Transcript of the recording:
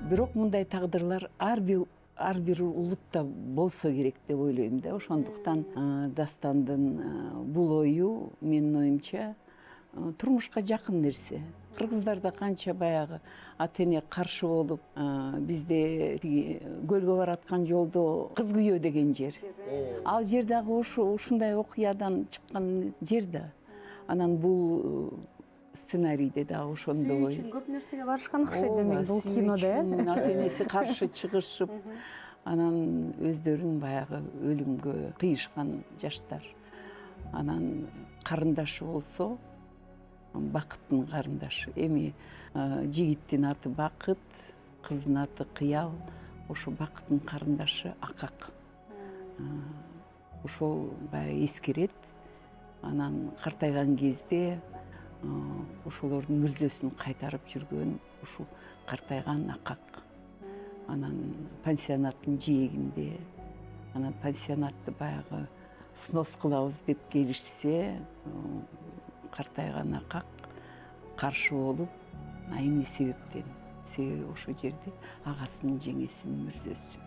Бирок мындай тагдырлар ар бир улутта болсо керек деп ойлойм да. Ошондуктан дастандын бул ою менин оюмча турмушка жакын нерсе. Кыргыздарда канча баягы ата эне каршы болуп, бизде тиги көлгө бараткан жолдо кыз күйөө деген жер. Ал жер дагы ушундай окуядан чыккан жер да. Анан бул сценарийде дагы ошондой. Сүйүү үчүн көп нерсеге барышкан окшойт демек бул кинодо, Ата энеси каршы чыгышып, анан өздөрүн баягы өлүмгө кыйышкан жаштар. Анан карындашы болсо бакыттын карындашы. Эми жигиттин аты Бакыт, кыздын аты Кыял. Ошо бакыттын карындашы Акак. Ошол баягы эскерет. Анан картайган кезде ошолордун мүрзөсүн кайтарып жүргөн ушул картайган Акак. Анан пансионаттын жээгинде, анан пансионатты баягы снос кылабыз деп келишсе, картайган Акак каршы болуп, эмне себептен? Себеби ошол жерде агасынын жеңесинин мүрзөсү.